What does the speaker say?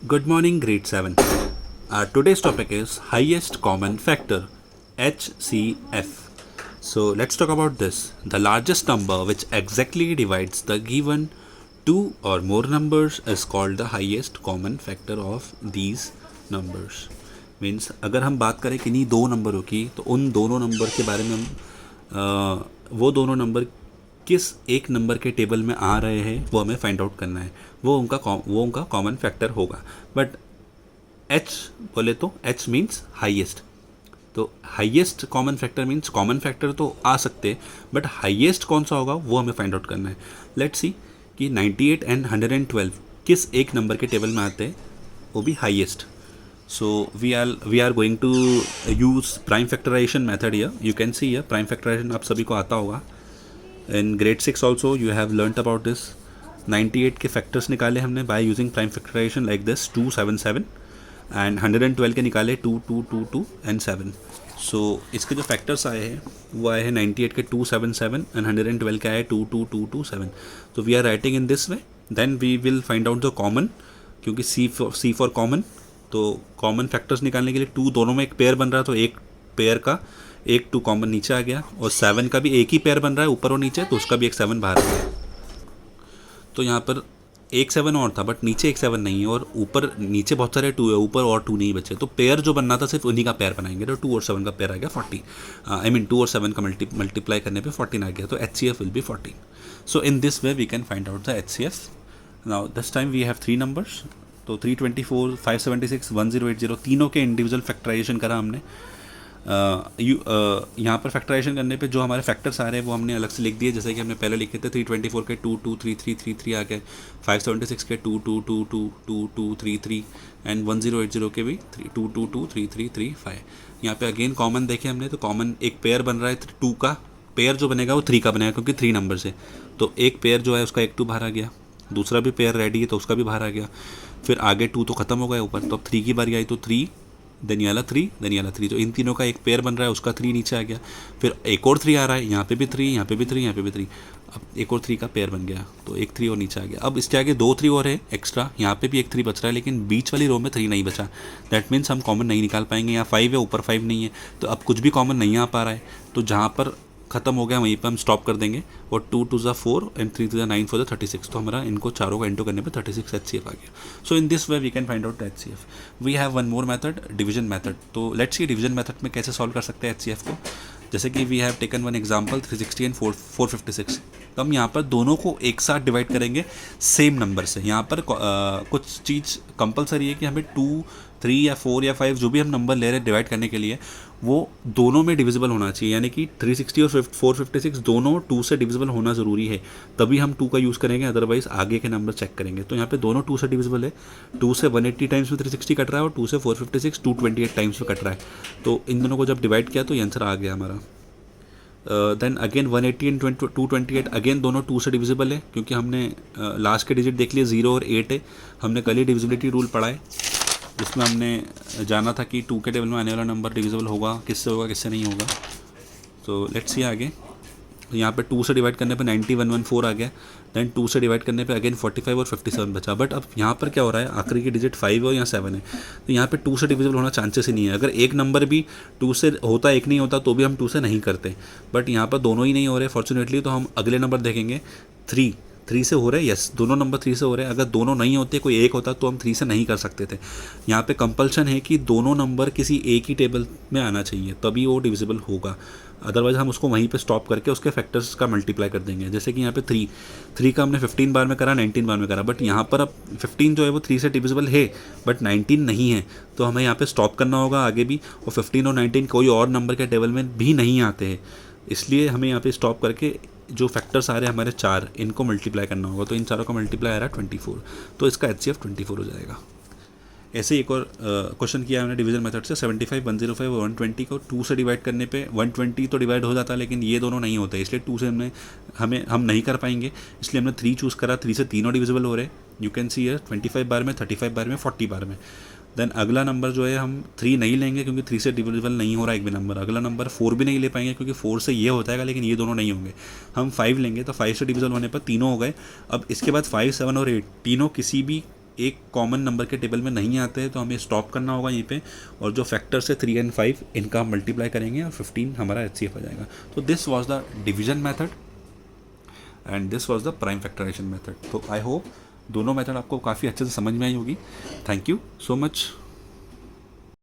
Good morning, grade 7. Today's topic is highest common factor, HCF. So let's talk about this. The largest number which exactly divides the given two or more numbers is called the highest common factor of these numbers. Means अगर हम बात करें किन्हीं दो नंबरों की तो उन दोनों नंबर के बारे में हम वो दोनों नंबर किस एक नंबर के टेबल में आ रहे हैं वो हमें फाइंड आउट करना है, वो उनका कॉमन फैक्टर होगा. बट एच बोले तो एच मीन्स हाईएस्ट, तो highest common factor means common factor तो आ सकते हैं बट हाईएस्ट कौन सा होगा वो हमें फाइंड आउट करना है. लेट्स सी कि 98 एंड 112 किस एक नंबर के टेबल में आते हैं, वो भी highest. So we are going to use prime factorization method here. You can see here prime factorization आप सभी को आता होगा. In grade 6 also you have learnt about this. 98 के factors निकाले हमने by using prime factorization like this 277 and 112 के निकाले 2 2 2 2 and 7. So इसके जो factors आए हैं वो आए हैं 98 के 277 and 112 के आए 2 2 2 2 7. So we are writing in this way. Then we will find out the common, क्योंकि C for common, तो कॉमन फैक्टर्स निकालने के लिए 2 दोनों में एक पेयर बन रहा है तो एक पेयर का एक 2 कॉमन नीचे आ गया, और 7 का भी एक ही पेयर बन रहा है ऊपर और नीचे, तो उसका भी एक 7 बाहर आ गया. तो यहाँ पर एक 7 और था बट नीचे एक 7 नहीं है, और ऊपर नीचे बहुत सारे 2 है, ऊपर और 2 नहीं बचे, तो पेयर जो बनना था सिर्फ उन्हीं का पेयर बनाएंगे. तो 2 और 7 का पेयर आ गया 40. आई मीन 2 और 7 का मल्टीप्लाई करने पे 14 आ गया, तो HCF will be 14. So in this way we can find out the HCF. Now this time we have 3 numbers, तो 324, 576, 1080 तीनों के इंडिविजुअल फैक्टराइजेशन करा हमने. यहाँ पर फैक्टराइजेशन करने पे जो हमारे फैक्टर्स आ रहे हैं वो हमने अलग से लिख दिए, जैसे कि हमने पहले लिखे थे 324 के 2 2 3 3 3 3 आ गए, 576 के 2 2 2 2 2 2 3 3 एंड 1080 के भी 2 2 2 3 3 3 5. यहाँ पे अगेन कॉमन देखे हमने, तो कॉमन एक पेयर बन रहा है 2 का, पेयर जो बनेगा वो 3 का बनेगा क्योंकि 3 नंबर से, तो एक पेयर जो है उसका एक 2 बाहर आ गया, दूसरा भी पेयर रेडी है तो उसका भी बाहर आ गया. फिर आगे 2 तो ख़त्म हो गया ऊपर, तो अब 3 की बारी आई तो 3 देन ये वाला 3 देन ये वाला 3, तो इन तीनों का एक पेयर बन रहा है, उसका 3 नीचे आ गया. फिर एक और 3 आ रहा है, यहाँ पे भी 3, यहाँ पे भी 3, यहाँ पे भी 3, अब एक और 3 का पेयर बन गया, तो एक 3 और नीचे आ गया. अब इसके आगे 2 3 और है एक्स्ट्रा, यहाँ पे भी एक 3 बच रहा है लेकिन बीच वाली रो में 3 नहीं बचा. दैट मीन्स हम कॉमन नहीं निकाल पाएंगे. यहाँ 5 है, ऊपर 5 नहीं है, तो अब कुछ भी कॉमन नहीं आ पा रहा है, तो जहाँ पर ख़त्म हो गया वहीं पर हम स्टॉप कर देंगे, और 2 2 4 एंड 3 3 9 4 36, तो हमारा इनको चारों का इंटू करने पे 36 HCF आ गया. So in this way we can find out HCF. We have one more method, division method. तो लेट्स सी डिवीजन मेथड में कैसे सॉल्व कर सकते हैं HCF को. जैसे कि we have taken one example 360 and 456, तो हम यहाँ पर दोनों को एक साथ डिवाइड करेंगे सेम नंबर से. यहाँ पर कुछ चीज़ कंपलसरी है कि हमें 2 3 या 4 या 5 जो भी हम नंबर ले रहे हैं डिवाइड करने के लिए, वो दोनों में डिविजिबल होना चाहिए. यानी कि 360 और 456 दोनों 2 से डिविजिबल होना ज़रूरी है, तभी हम 2 का यूज़ करेंगे, अदरवाइज़ आगे के नंबर चेक करेंगे. तो यहाँ पे दोनों 2 से डिविजिबल है. 2 से 180 टाइम्स में 360 कट रहा है, और 2 से 456 228 टाइम्स में कट रहा है. तो इन दोनों को जब डिवाइड किया तो ये आंसर आ गया हमारा. देन अगेन 180 एंड 228 अगेन दोनों 2 से डिविजिबल है, क्योंकि हमने लास्ट के डिजिट देख लिए 0 और 8 है. हमने कल ही डिविजिबिलिटी रूल पढ़ा है, जिसमें हमने जाना था कि 2 के टेबल में आने वाला नंबर डिविजिबल होगा किससे नहीं होगा. तो लेट्स सी आगे. तो यहाँ पे 2 से डिवाइड करने पे 9114 आ गया. दैन 2 से डिवाइड करने पे अगेन 45 और 57 बचा. बट अब यहाँ पर क्या हो रहा है, आखिरी की डिजिट 5 और यहाँ 7 है, तो यहाँ पे 2 से डिविजिबल होना चांसेस ही नहीं है. अगर एक नंबर भी 2 से होता, एक नहीं होता, तो भी हम 2 से नहीं करते. बट यहाँ पर दोनों ही नहीं हो रहे फॉर्चुनेटली, तो हम अगले नंबर देखेंगे. 3 से हो रहे हैं, यस दोनों नंबर 3 से हो रहे हैं. अगर दोनों नहीं होते, कोई एक होता, तो हम 3 से नहीं कर सकते थे. यहाँ पे कंपल्शन है कि दोनों नंबर किसी एक ही टेबल में आना चाहिए, तभी वो डिविजिबल होगा. अदरवाइज हम उसको वहीं पे स्टॉप करके उसके फैक्टर्स का मल्टीप्लाई कर देंगे. जैसे कि यहाँ पे 3 का हमने 15 बार में करा, 19 बार में करा, बट यहाँ पर अब 15 जो है वो 3 से डिविजिबल है बट 19 नहीं है, तो हमें यहाँ पे स्टॉप करना होगा आगे भी. और 15 और 19 कोई और नंबर के टेबल में भी नहीं आते हैं, इसलिए हमें यहाँ पे स्टॉप करके जो फैक्टर्स आ रहे हैं हमारे 4, इनको मल्टीप्लाई करना होगा. तो इन चारों का मल्टीप्लाई आ रहा है 24, तो इसका HCF 24 हो जाएगा. ऐसे ही एक और क्वेश्चन किया हमने डिवीजन मेथड से. 75 105 और 120 को 2 से डिवाइड करने पे 120 तो डिवाइड हो जाता है, लेकिन ये दोनों नहीं होते, इसलिए 2 से हम नहीं कर पाएंगे, इसलिए हमने 3 चूज़ करा. 3 से तीनों डिविजिबल हो रहे. यू कैन सी है 25 बार में, 35 बार में, 40 बार में. देन अगला नंबर जो है हम 3 नहीं लेंगे क्योंकि 3 से डिविजिबल नहीं हो रहा एक भी नंबर. अगला नंबर 4 भी नहीं ले पाएंगे क्योंकि 4 से ये हो जाएगा लेकिन ये दोनों नहीं होंगे. हम 5 लेंगे, तो 5 से डिविजिबल होने पर तीनों हो गए. अब इसके बाद 5 7 और 8 तीनों किसी भी एक कॉमन नंबर के टेबल में नहीं आते हैं तो हमें स्टॉप करना होगा यहीं पे, और जो फैक्टर्स है 3 एंड 5 इनका हम मल्टीप्लाई करेंगे और 15 हमारा HCF आ जाएगा। तो this was the division method and this was the prime factorisation method. तो आई होप दोनों मेथड आपको काफ़ी अच्छे से समझ में आई होगी। Thank you so much.